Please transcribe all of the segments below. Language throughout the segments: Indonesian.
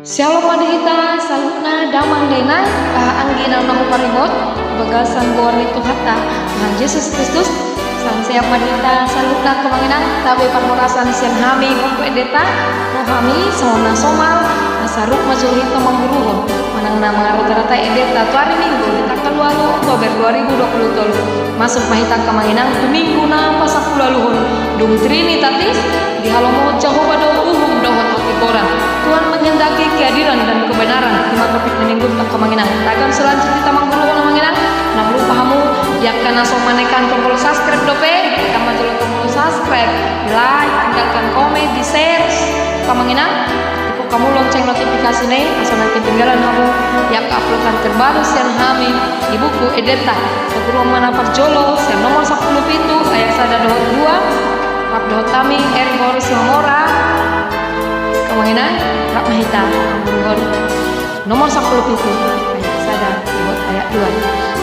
Shalom madihita salutna damang denai anggina nahu paribot bagasan gorni tuhata Tuhan Yesus Kristus sang siap madihita salutna kemanginan tabe parmorasan sian hami gongko edeta rohami sona somal nasaruk majulhito mangguruhon manang nama rata-rata edeta tu hari minggu di tanggal 2 Oktober 2023 masuk mahita kemanginan tu minggu na pasak pulaluhun dung Trinitatis di halomo Jehovah do uhum dohot koran Tuhan mengendaki kehadiran dan kebenaran di mata minggu tak kemanginan tagam selanjutnya kita mangguruhon kemanginan nam lupa hamu yak kana somanekan tombol subscribe dope kita majul tombol subscribe like tinggalkan komen di share kemanginan kamu lonceng notifikasi nih asal nanti tinggalan kamu yang uploadan terbaru sian hami di buku edeta segera mana perjolo sian nomor 10 itu ayat sada dohot 2 rap dohot tami ergor simamora kemanginan rap mahita ergor nomor 10 itu ayat sada dohot ayat 2.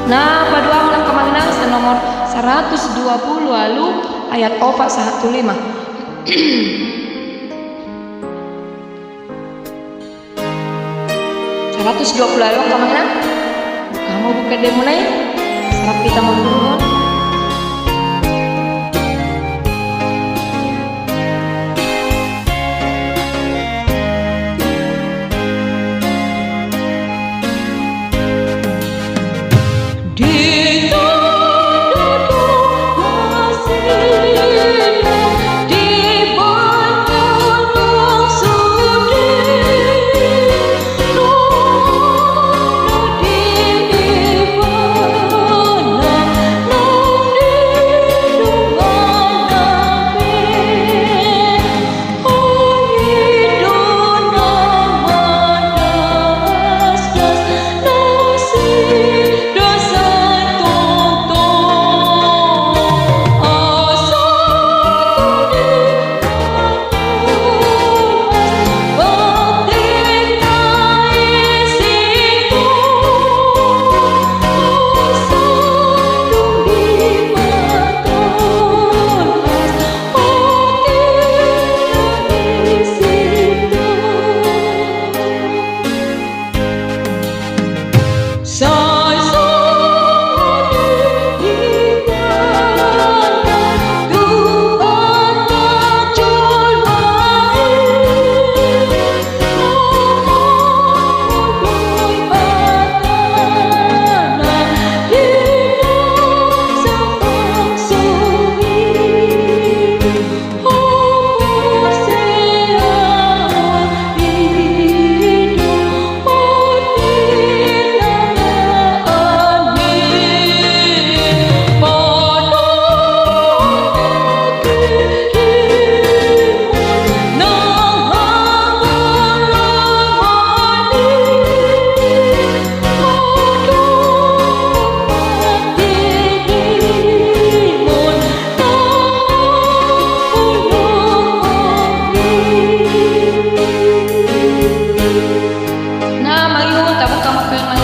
Nah, padua ulang kemanginan nomor 120 lalu ayat 415. 120 lalu kemanginan kamu buka demulai sarap kita mengguruhon No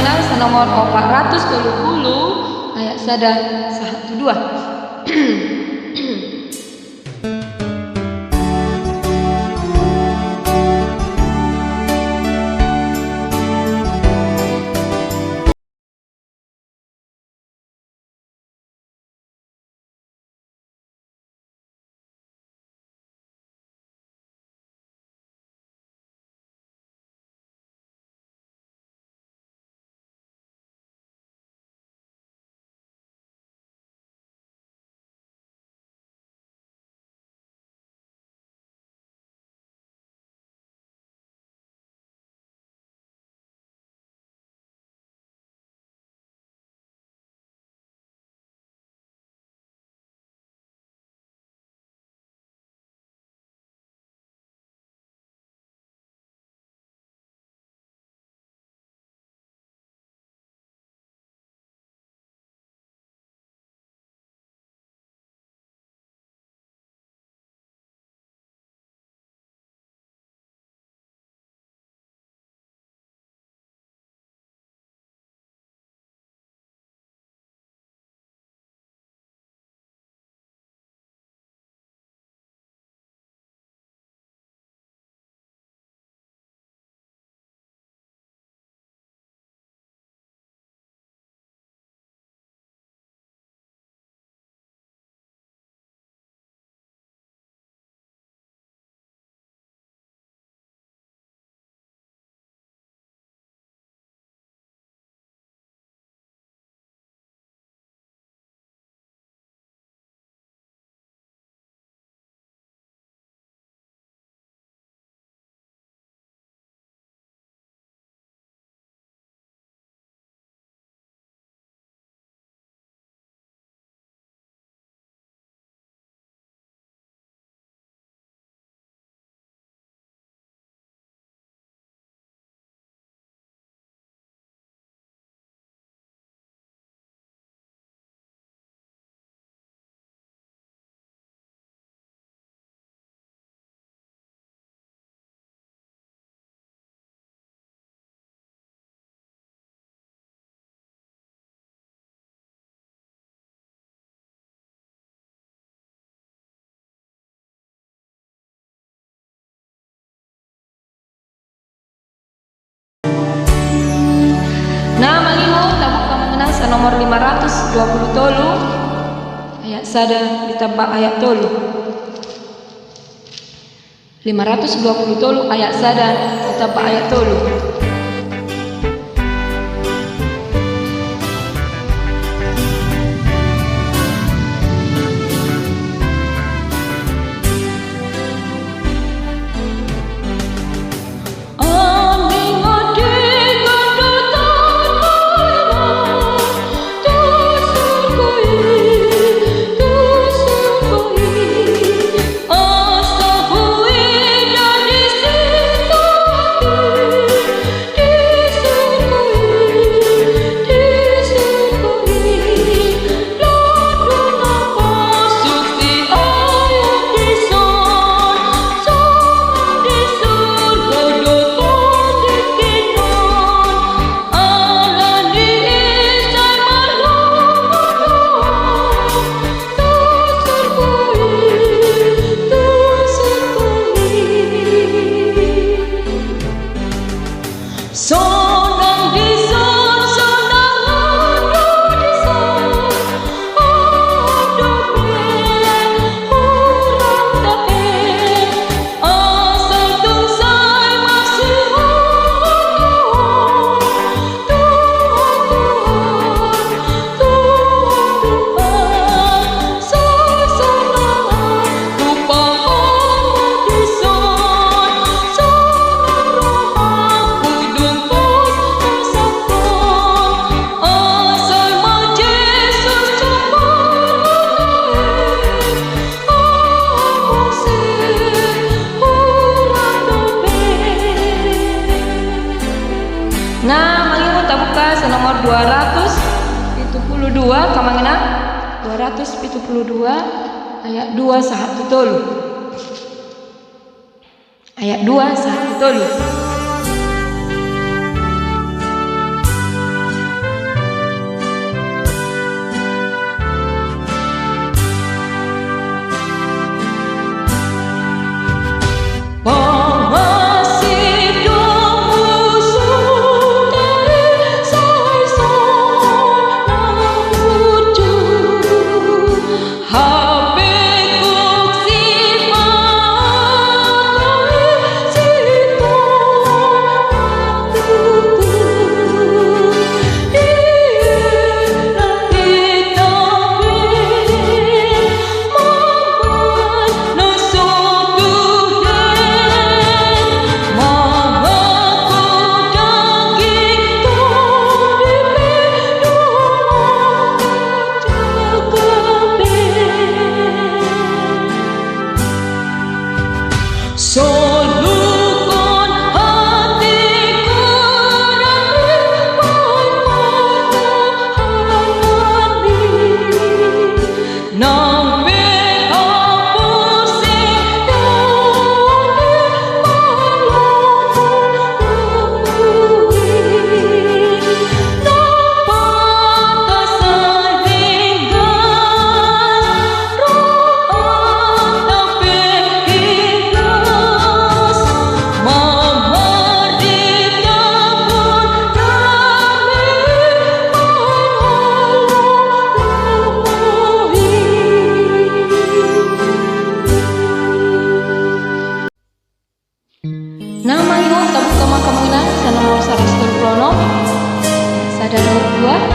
kemanginan nomor 470 ayat sada 12. Nomor 520 tolu ayat sada ditambah ayat tolu 520 tolu ayat sada ditambah ayat tolu. Nomor 272 kamangena 272 ayat 2 sahatu tolu ayat 2 sahatu tolu. nomor 120 sada nomor 2.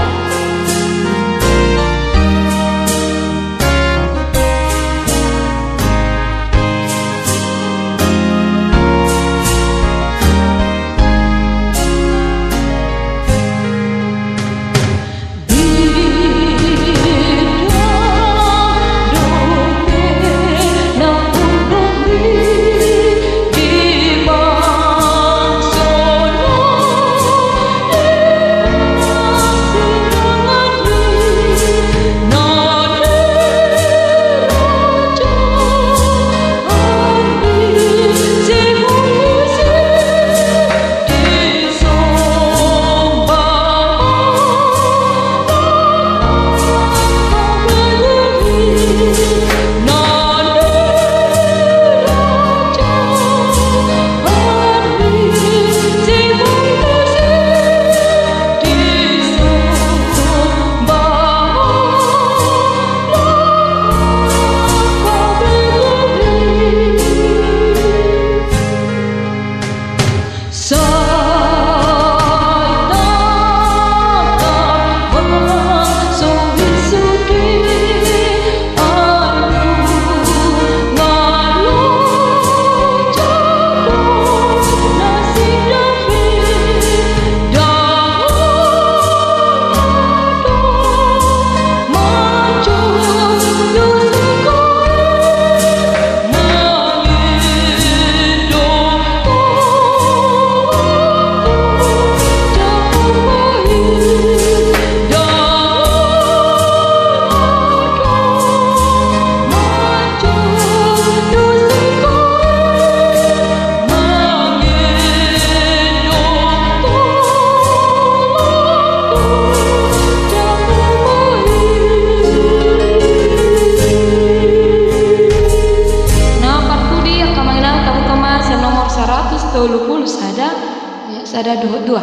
Sada dua.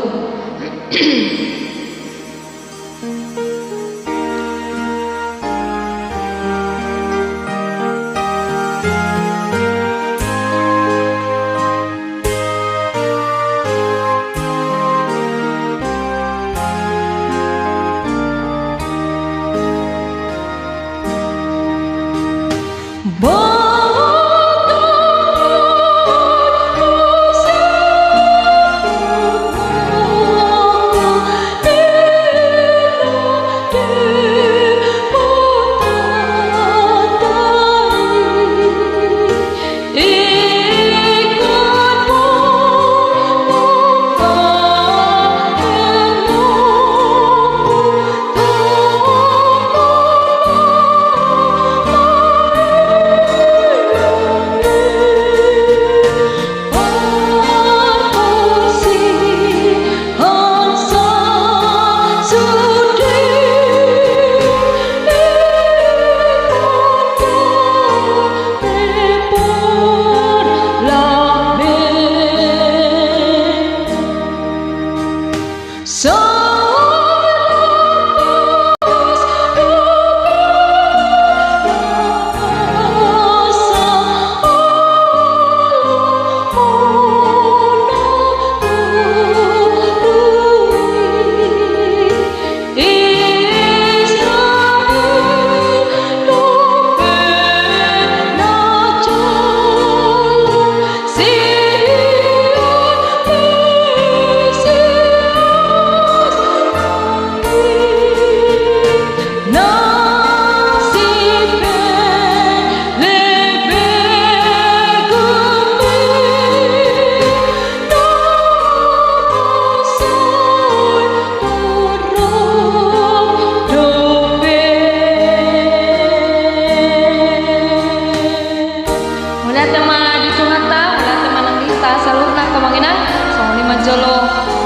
Jolo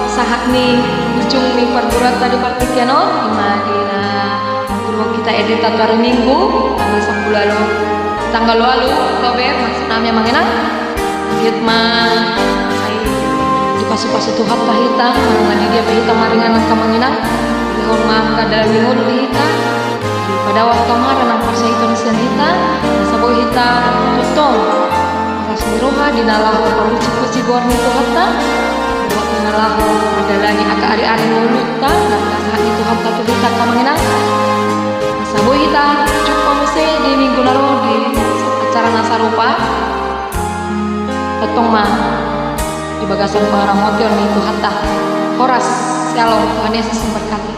sahat ni ujung ni perguruan tadi partikiano imadina guru kita edita hari minggu tanggal lalu Oktober maksudnya mangena giat mah di pasu-pasu Tuhan pahita mangani dia pahita maringan ka mangena dihon mah kada minggu hita pada waktu kemarin nang parsa itu hita sabo hita tutong ras miroha dinalah paruci-puci gorni Tuhan ta ngalahu adalani aka ari-ari lulutan dan hati Tuhan tak kita kamanginan sabu kita jumpa muse di minggu lalu di acara nasarupa ketong mah di bagasan pengarang motor nih Tuhan tak horas shalom Tuhan Yesus memberkati.